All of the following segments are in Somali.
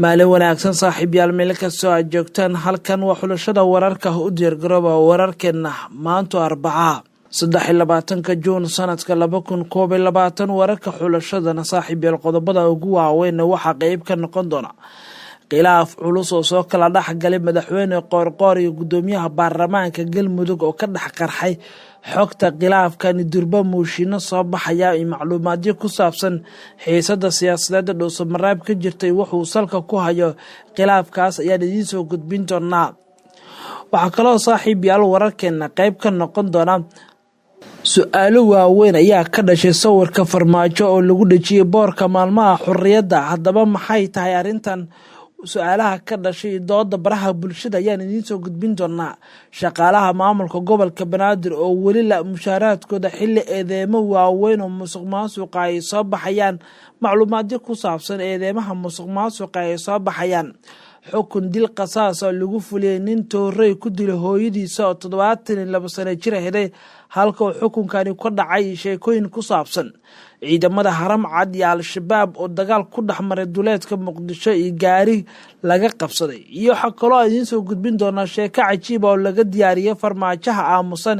maalin wanaagsan saaxiibayaal meel kastoo aad joogtaan halkan waa xulashada wararka u diyaargarooba wararkeena maanta Arbaca 23 Juun sanadka 2022 wararka xulashadana saaxiibayaal qodobada ugu waaweyn waxa qayb ka noqon doona khilaaf culus oo soo kala dhaxgalay madaxweyne Qoorqoor iyo gudoomiyaha baarlamaanka Galmudug oo ka dhax qarxay xogta khilaafkan durba muushino soo baxaya iyo macluumaadyo ku saabsan xiisada siyaasadeed oo Soomaaliya ka jirtay wuxuu salka ku hayo khilaafkaas ayaa idin soo gudbin doona waxa kale oo saaxiibayaal wararkeena qayb ka noqon doona su'aalo waaweyn ayaa ka dhashay sawirka farmaajo oo lagu dhajiyay boorka maalmaha xurriyadda haddaba maxay tahay arintan su'aalaha ka dhashay dooda baraha bulshada ayaan idin soo gudbin doonaa shaqaalaha maamulka gobolka Banaadir oo wali la mushaaraadkooda xilli eedeemo waaweyn oo musuqmaasuqa ay soo baxayaan macluumaadyo ku saabsan eedeemaha musuqmaasuqa ay soo baxayaan xukun dil qasaas oo lagu fuliyay nin toorey ku dilay hooyadiisa oo 72 sano jir ahayd halka xukunkani ku dhacay sheekooyin ku saabsan ciidamada haram cad iyo al-shabaab oo dagaal ku dhaxmaray duleedka Muqdisho iyo gaari laga qabsaday iyo waxa kale oo idin soo gudbin doona sheeko cajiib oo laga diyaariyay farmaajaha aamusan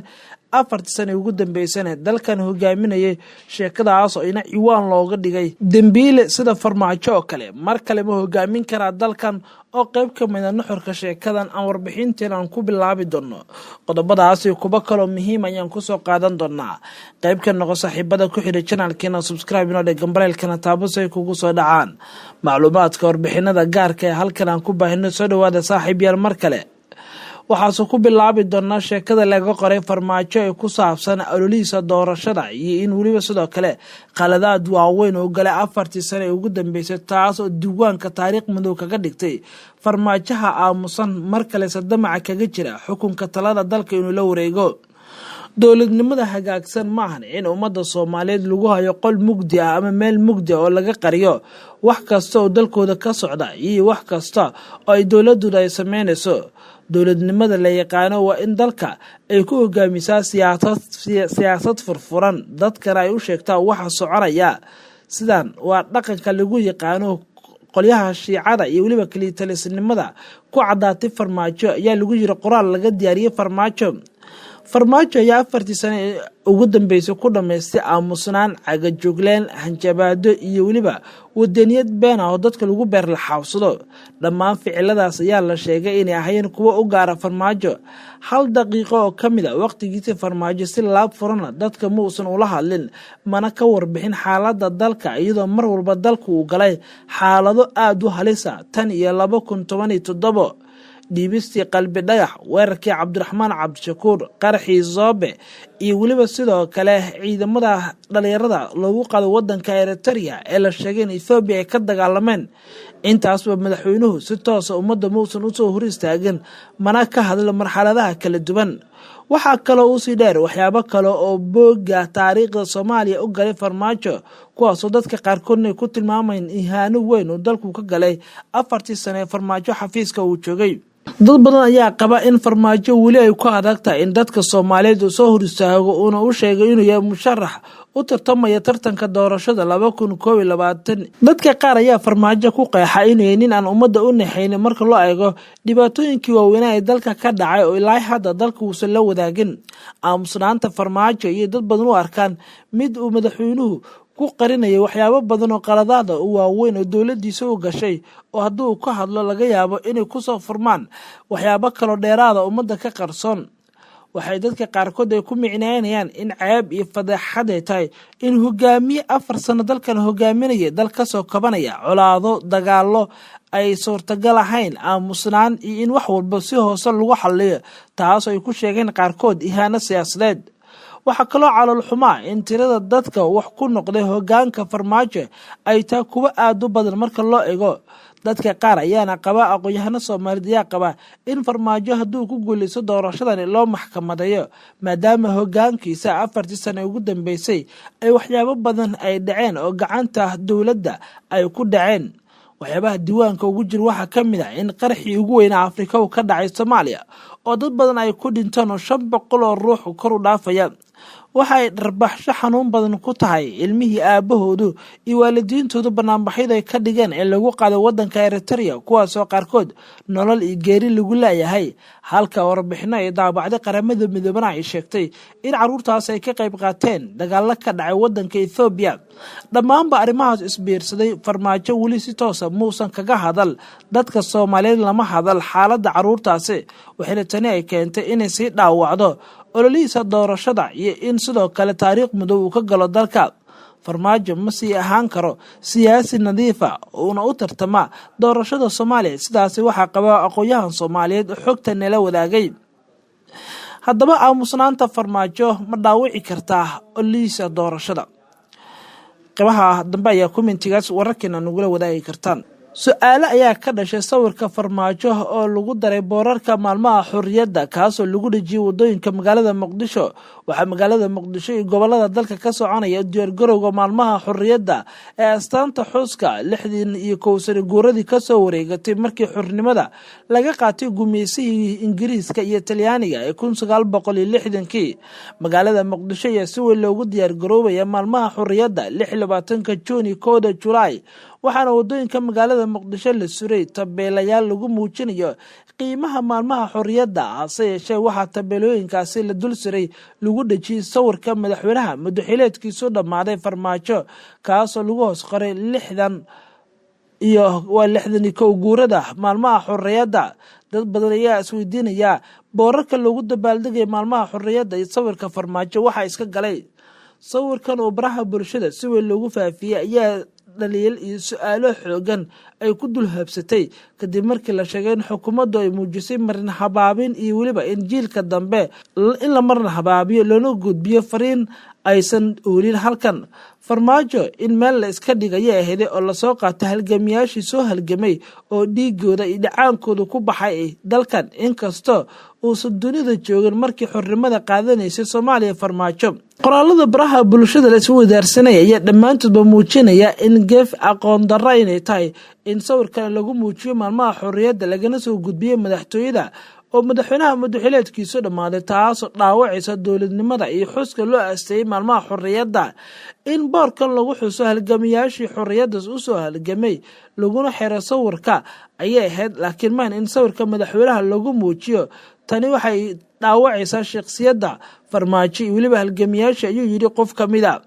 4 sano ugu dambeysay dalkan hogaaminayay sheekadaas oo ina ciwaan looga dhigay dambiile sida farmaajo oo kale mar kale ma hogaamin kara dalkan oo qayb ka mid ah nuxurka sheekadan aan warbixinteena ku bilaabi doono qodobadaas iyo kuba kale muhiim ayaan ku soo qaadan doonaa qayb ka noqo saaxiibada ku xidhay channelkeena subscribe inoo dhig gambareelkana taabo si ay kugu soo dhacaan macluumaadka warbixinada gaarka ee halkan aan ku baahino soo dhawaada saaxiibayaal mar kale waxaasoo ku bilaabi doona sheekada laga qoray farmaajo ee ku saabsan ololihiisa doorashada iyo in waliba sidoo kale qaladaad waaweyn oo galay 4 sano ugu dambeysay taas oo diiwaanka taariikh madow kaga dhigtay farmaajaha aamusan mar kale sadamaca kaga jira xukunka talada dalka inuu la wareego dowladnimada hagaagsan maahan in ummadda Soomaaliyeed lagu hayo qol mugdi ah ama meel mugdi oo laga qariyo wax kasta oo dalkooda ka socda iyo wax kasta oo ay dowladdu ay sameynayso dowladnimada la yaqaan waa in dalka ay ku hogaamisaa siyaasad furfuran dadkana ay u sheegtaa waxa soconaya sidan waa dhaqanka lagu yaqaano qolyaha shiicada iyo waliba kaliitalisnimada ku cadaatay farmaajo ayaa lagu yiri qoraal laga diyaariyay farmaajo ayaa 4 sano ugu dambeysay ku dhameystay aamusnaan cagajogleen hanjabaado iyo waliba wadaniyad been ah oo dadka lagu beer la xawsado dhammaan ficiladaas ayaa la sheegay inay ahaayeen kuwa u gaara farmaajo hal daqiiqo oo kamid ah waqtigiisa farmaajo si laab furan dadka ma uusan ula hadlin mana ka warbixin xaaladda dalka iyadoo mar walba dalku uu galay xaalado aad u halis ah tan iyo 2017 dhiibistii qalbi dhagax weerarkii Cabdiraxmaan Cabdishakuur qarxii Zoobe iyo waliba sidoo kale ciidamada dhalinyarada loogu qaaday wadanka Eritrea ee la sheegay in Ethiopia ay ka dagaalameen intaas waa madaxweynuhu si toos ah ummadda muusan u soo hor istaagin mana ka hadlo marxaladaha kala duwan waxa kale oo si dheer waxyaabo kale oo booga taariikhda Soomaaliya u galay farmaajo kuwaas oo dadka qaarkood ay ku tilmaamayeen ihaano weyn oo dalku ka galay 4 sano ee farmaajo xafiiska uu joogay dad badan ayaa qaba in farmaajo wali ay ku adagtahay in dadka Soomaaliyeed soo hor istaago oo uu sheegay inuu yahay musharax u tartamaya tartanka doorashada 2022 dadka qaar ayaa farmaajo ku qeexay inuu nin aan ummadda u naxayn marka loo eego dhibaatooyinkii waaweyn ee dalka ka dhacay oo ilaa hadda dalka uu la wadaagin aamusnaanta farmaajo iyo dad badan u arkaan mid uu madaxweynuhu ku qarinaya waxyaabo badan oo qaladaad ah oo waaweyn oo dawladdiisa u gashay oo hadduu ka hadlo laga yaabo inay ku soo furmaan waxyaabo kale dheeraad ah ummadda ka qarsoon waxay dadka qaarkood ay ku micnaynayaan in ceeb iyo fadeexad ay tahay in hogaamiye 4 sano dalkan hogaaminaya dal ka soo kabanaya colaado dagaalo ay suurtagal ahayn aamusnaan iyo in wax walba si hoose lagu xalliyo taas ay ku sheegeen qaarkood ihaano siyaasadeed waxa kale oo calool xumaa in tirada dadka wax ku noqday hogaanka farmaajo ay taa kuwa aad u badan marka loo eego dadka qaar ayaana qaba aqoonyahano Soomaaliyeed ayaa qaba in farmaajo hadduu ku guuleysto doorashadan loo maxkamadeeyo maadaama hogaankiisa 4 sano ugu dambeysay ay waxyaabo badan ay dhaceen oo gacanta dawladda ay ku dhaceen waxyaabaha diiwaanka ugu jir waxa kamid ah in qarxii ugu weyn Afrika uu ka dhacay Soomaaliya oo dad badan ay ku dhintaan oo 500 oo ruux kor u dhaafaya waxay dharbaxsho xanuun badan ku tahay ilmihii aabahoodu iyo waalidiintoodu banaanbaxyada ay ka dhigeen ee lagu qaaday wadanka Eritrea kuwaasoo qaarkood nolol iyo geeri lagu leeyahay halka warbixino ay daabacday qaramada midoobay ay sheegtay in caruurtaas ay ka qayb qaateen dagaalo ka dhacay wadanka Ethiopia dhammaanba arrimahaas isbiirsaday farmaajo wali si toos ah muusan kaga hadal dadka Soomaaliyeed lama hadal xaaladda caruurtaasi waxayna tani ay keentay inay si dhaawacdo ololihiisa doorashada iyo in sidoo kale taariikh madow uu ka galo dalka farmaajo ma sii ahaan karo siyaasi nadiif ah oo u tartama doorashada Soomaaliya sidaas waxa qaba aqoonyahan Soomaaliyeed xogta nala wadaagay haddaba aamusnaanta farmaajo ma dhaawici kartaa ololihiisa doorashada qabaha dambe ayaa commentigaas wararkeena nagula wadaagi kartaan su'aalo ayaa ka dhashay sawirka farmaajo oo lagu daray boorarka maalmaha xurriyadda kaasoo lagu dhajiyay wadooyinka magaalada Muqdisho waxa magaalada Muqdisho iyo gobolada dalka ka soconaya diyaargarowga maalmaha xurriyadda ee astaanta xuska 61 sano guuradii ka soo wareegatay markii xornimada laga qaatay gumeysihii Ingiriiska iyo Talyaaniga ee 1960kii magaalada Muqdisho ayaa si weyn loogu diyaargaroobaya maalmaha xurriyadda 26 Juun iyo 1 Juulaay waxaana wadooyinka magaalada Muqdisho la suray tabeelayaal lagu muujinayo qiimaha maalmaha xorriyadda hase yeeshee waxa tabeelooyinkaasi la dul suray lagu dhajiyay sawirka madaxweynaha madaxweyneedkiisu dhammaaday farmaajo kaasoo lagu hoos qoray 61 guurada maalmaha xorriyadda dad badan ayaa isweydiinaya boorarka lagu dabaaldegay maalmaha xorriyadda iyo sawirka farmaajo waxa iska galay sawirkan oo baraha bulshada si weyn loogu faafiyay ayaa dhaliil iyo su'aalo xoogan ay ku dul habsatay kadib markii la sheegay in xukuumaddu ay muujisay marin habaabin iyo waliba in jiilka dambe in la marin habaabiyo loona gudbiyo fariin aysan oolin halkan farmaajo in meel la iska dhigaya ahayd oo la soo qaatay halgamiyaashii soo halgamay oo dhiigooda iyo dhacaankooda ku baxay dalkan inkastoo uusan dunida joogin markii xornimada qaadanaysay Soomaaliya farmaajo qoraalada baraha bulshada la isku wadaarsanaya ayaa dhammaantoodba muujinaya in geef aqoon darro inay tahay in sawirkan lagu muujiyo maalmaha xorriyadda lagana soo gudbiyay madaxtooyada oo madaxweynaha madaxweyneedkiisu dhammaaday taasoo dhaawacaysa dowladnimada iyo xuska loo aasteeyay maalmaha xorriyadda in boorkan lagu xuso halgamiyaashii xorriyaddaas u soo halgamay laguna xiro sawirka ayay ahayd laakiin maan in sawirka madaxweynaha lagu muujiyo tani waxay dhaawacaysaa shakhsiyadda farmaajo iyo waliba halgamiyaasha ayuu yidhi qof ka mid a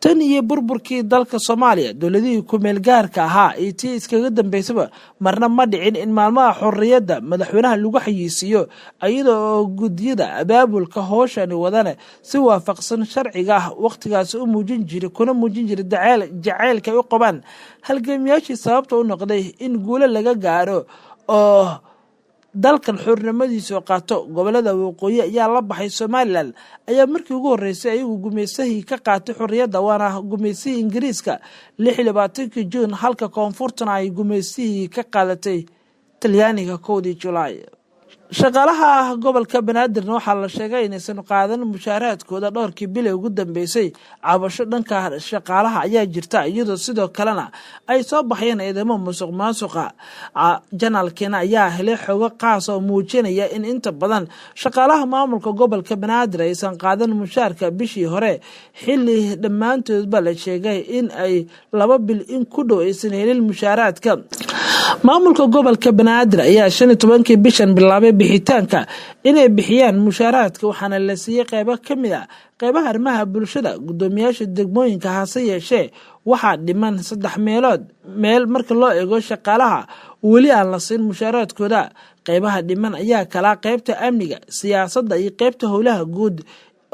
tan iyo burburkii dalka Soomaaliya dowladihii ku meel gaarka ahaa ee tii iskaga dambeysaba marna ma dhicin in maalmaha xorriyadda madaxweynaha lagu xayisiyo iyadoo gudiyada abaabulka hooshani wadana si waafaqsan sharciga ah waqtigaas u muujin jiray kuna muujin jiray jaceylka u qabaan halgamiyaashii sababta u noqday in guulo laga gaaro oo dalkan xornimadiisa qaato gobolada waqooyi ayaa la baxay Soomaaliland ayaa markii ugu horeysay ayagu gumeysihii ka qaatay xorriyadda waana gumeysihii Ingiriiska 26 Juun halka koonfurtana ay gumeysihii ka qaadatay Talyaaniga 1 Juulaay shaqaalaha gobolka Banaadir waxa la sheegay inaysan qaadan mushaaraadkooda dhowrkii bil ugu dambeysay cabasho dhanka shaqaalaha ayaa jirta iyadoo sidoo kalena ay soo baxayeen eedamo musuqmaasuqa janaalkeena ayaa helay xogo qaas oo muujinaya in inta badan shaqaalaha maamulka gobolka Banaadir aysan qaadan mushaarka bishii hore xilli dhammaantoodba la sheegay in ay 2 bil in ku dhow aysan helin mushaaraadka maamulka gobolka Banaadir ayaa 15 bishan bilaabay bixitaanka inay bixiyaan mushaaraadka waxaana la siiyay qaybo kamid ah qaybaha arrimaha bulshada gudoomiyaasha degmooyinka hase yeeshee waxa dhiman 3 meelood meel marka loo eego shaqaalaha wali aan la siin mushaaraadkooda qaybaha dhiman ayaa kala qaybta amniga siyaasadda iyo qaybta howlaha guud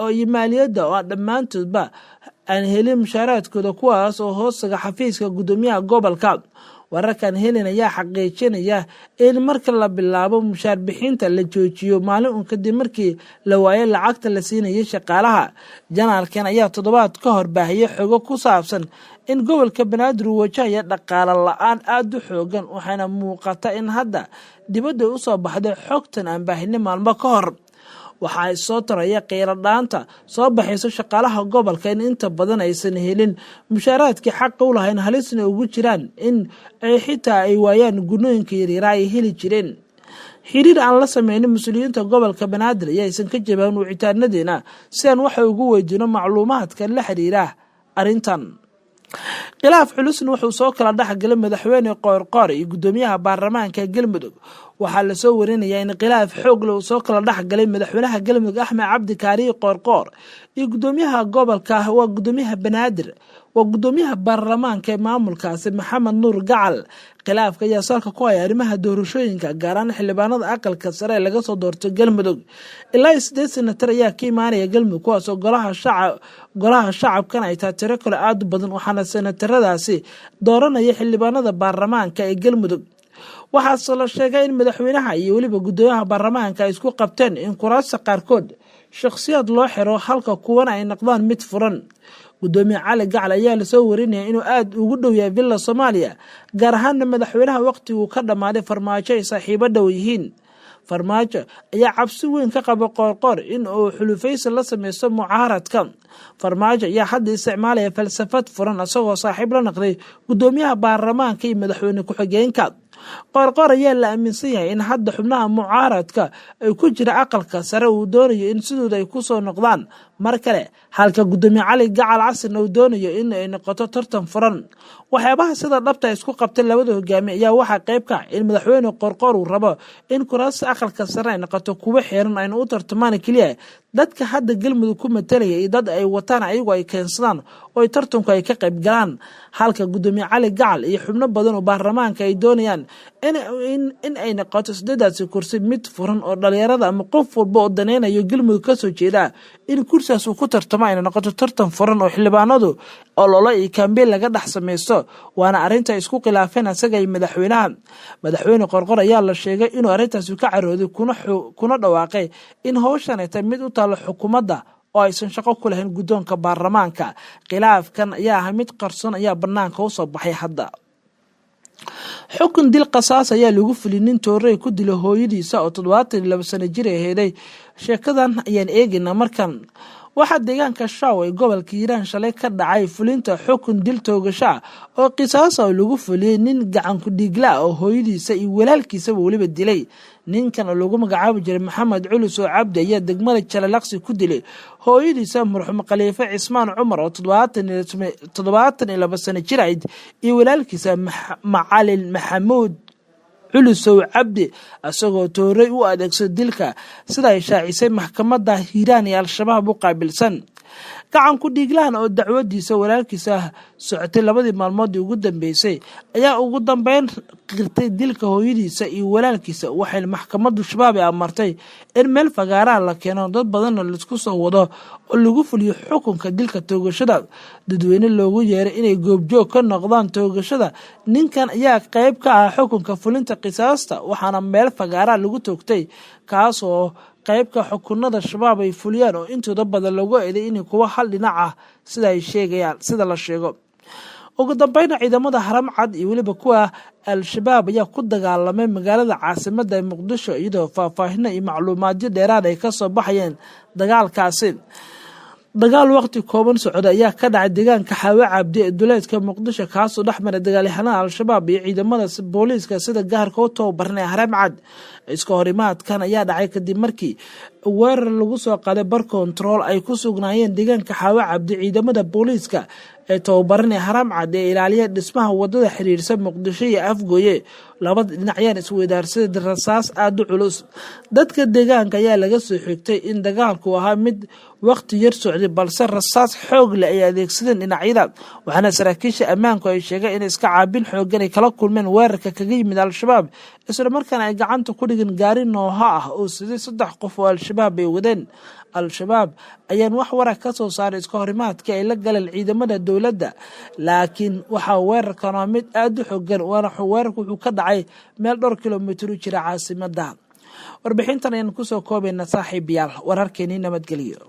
oo maaliyadda oo dhammaantoodba aan helin mushaaraadkooda kuwaas oo hoosaga xafiiska gudoomiyaha gobolka wararkan helin ayaa xaqiijinaya in marka la bilaabo mushaar bixinta la joojiyo maalin kadib markii la waayay lacagta la siinayay shaqaalaha janaalkan ayaa toddobaad ka hor baahiyay xogo ku saabsan in gobolka Banaadir uu wajahayo dhaqaale la'aan aad u xoogan waxaana muuqata in hadda dibadda u soo baxday xogtan aan baahinay maalmo ka hor waxa ay soo taraya qeyra dhaanta soo baxayso shaqaalaha gobolka in inta badan aysan helin mushaaraadkii xaq u lahayn halisna ugu jiraan in ay xitaa ay waayaan gunooyinka yaryar ay heli jireen xiriir aan la sameeynin mas'uuliyiinta gobolka Banaadir ayaysan ka jawaabin wicitaanadeena si aan wax ugu weydiino macluumaadka la xiriira arrintan. khilaaf culusna wuxuu soo kala dhaxgalay madaxweyne Qoorqoor iyo gudoomiyaha baarlamaanka Galmudug. waxaa la soo warinayaa in khilaaf xoog leh uu soo kala dhaxgalay madaxweynaha Galmudug Axmed Cabdi Kaariye Qoorqoor iyo gudoomiyaha gobolka waa gudoomiyaha Banaadir waa gudoomiyaha baarlamaanka maamulkaasi Maxamed Nuur Gacal. khilaafka ayaa salka ku haya arrimaha doorashooyinka gaar ahaan xildhibaanada aqalka sare laga soo doortay Galmudug. ilaa 8 senatar ayaa ka imaanaya Galmudug kuwaas oo golaha shacabkan ay tiro kale aad u badan waxaana senataradaasi dooranaya xildhibaanada baarlamaanka ee Galmudug. waxaa la sheegay in madaxweynaha iyo waliba gudoomiyaha baarlamaanka ay isku qabteen in kuraasta qaarkood shakhsiyaad loo xiro halka kuwana ay noqdaan mid furan. gudoomiye Cali Gacal ayaa la soo warinayay inuu aad ugu dhow yahay Villa Soomaaliya gaar ahaan madaxweynaha waqtigu ka dhamaaday Farmaajo ay saaxiibo dhow yihiin. Farmaajo ayaa cabsi weyn ka qaba Qoorqoor in uu xulufaysi la sameeyo mucaaradka. Farmaajo ayaa hadda isticmaalaya falsafad furan asagoo saaxiib la noqday gudoomiyaha baarlamaanka iyo madaxweyne ku-xigeenka. Qoorqoor ayaa la aaminsan yahay in hadda xubnaha mucaaradka ay ku jira aqalka sare uu doonayo in sidooda ay ku soo noqdaan mar kale halka gudoomiye Cali Gacal Casir uu doonayo in ay noqoto tartan furan. waxyaabaha sida dhabta isku qabtay labada hogaamiye ayaa waxa qayb ka in madaxweyne Qoorqoor uu rabo in kuraasta aqalka sare ay noqoto kuwa xiran ay u tartamaan kaliya dadka hadda Galmudug ku matalaya iyo dad ay wataan ayagu ay keensadaan oo ay tartanku ay ka qayb galaan halka gudoomiye Cali Gacal iyo xubno badan oo baarlamaanka ay doonayaan in ay noqoto 8 kursi mid furan oo dhalinyarada ama qof walba oo daneynayo Galmudug ka soo jeeda in kursigaas uu ku tartamo ay noqoto tartan furan oo xildhibaanadu oo loola iyo campaign laga dhax sameeyo waana arinta isku khilaafeen asaga iyo madaxweyne Qoorqoor ayaa la sheegay inuu arintaas ka carooday kuna dhawaaqay in hawshan ay tahay mid u taalo xukuumadda oo aysan shaqo ku lahayn gudoonka baarlamaanka. khilaafkan ayaa mid qarsoon ayaa banaanka u soo baxay hadda. xukun dil qasaas ayaa lagu fulinin Toorey ku dilo hooyadiisa oo 72 sano jir ahayd. sheekadan ayaan eegaynaa markan. waxaa deegaanka Shaw ee gobolka Hiiraan shalay ka dhacay fulinta xukun dil toogasho oo qisaas ah lagu fuliyay nin gacan ku dhigla oo hooyadiisa iyo walaalkiisa waliba dilay. ninkan oo lagu magacaabo jiray Maxamed Culus oo Cabdi ayaa degmada Jalalaqsi ku dilay hooyadiisa marxuum Khaliifa Cismaan Cumar oo 72 sano jir ahayd iyo walaalkiisa Macalin Maxamuud Culus oo Cabdi asagoo Toorey u adeegsaday dilka sida ay shaacisay maxkamadda Hiiraan ee Al-Shabaab u qaabilsan. gacan ku dhiglaan oo dacwadiisa walaalkiisa socotay 2 maalmood ugu dambeysay ayaa ugu dambeyn qirtay dilka hooyadiisa iyo walaalkiisa. waxay maxkamaddu Shabaab ay amartay in meel fagaara la keeno dad badan oo isku soo wado oo lagu fuliyo xukunka dilka toogashada. dadweyne loogu yeeray inay goobjoog ka noqdaan toogashada ninkan ayaa qayb ka ah xukunka fulinta qisaasta waxaana meel fagaara lagu toogtay kaas oo qaybka xukunada Shabaab ay fuliyaan oo intooda badan lagu eeday in kuwa hal dhinac ah sida ay sheegayaan sida la sheego. ugu dambeyn ciidamada Haram Cad iyo waliba kuwa Al-Shabaab ayaa ku dagaalamay magaalada caasimadda Muqdisho iyadoo faahfaahin iyo macluumaadyo dheeraad ay ka soo baxayeen dagaalkaasi. dagaal waqti kooban socda ayaa ka dhacay deegaanka Xawa Cabdi ee duleedka Muqdisho kaas oo dhexmara dagaalyahanada Al-Shabaab iyo ciidamada booliiska sida gaarka u tababaran Haram Cad. iska horimaadkan ayaa dhacay kadib markii weerar lagu soo qaaday bar control ay ku sugnaayeen deegaanka Xawa Cabdi ciidamada booliiska ee tababaran Haram Cad ee ilaaliya dhismaha wadada xiriirsan Muqdisho iyo Afgooye. labada dhinacyaan isweydaarsaday rasaas aad u culus. dadka deegaanka ayaa laga soo xigtay in dagaalku ahaa mid waqti yar socday balse rasaas xoog leh ay adeegsadeen dhinacyada. waxaana saraakiisha ammaanku ay sheegeen in iska caabin xoogan ay kala kulmeen weerarka kaga yimid Al-Shabaab isla markaana ay gacanta ku dhigeen gaari nooha ah oo sidii 3 qof oo Al-Shabaab ay wadeen. Al-Shabaab ayaan wax warar ka soo saaray iska horimaadka ay la galeen ciidamada dawladda laakiin waxa weerarkan mid aad u xooggan weerarku wuxuu ka dhacay meel 2 kiiloomitir u jira caasimadda. warbixintan ayaan ku soo koobaynaa saaxiibayaal wararkeena nabadgelyo.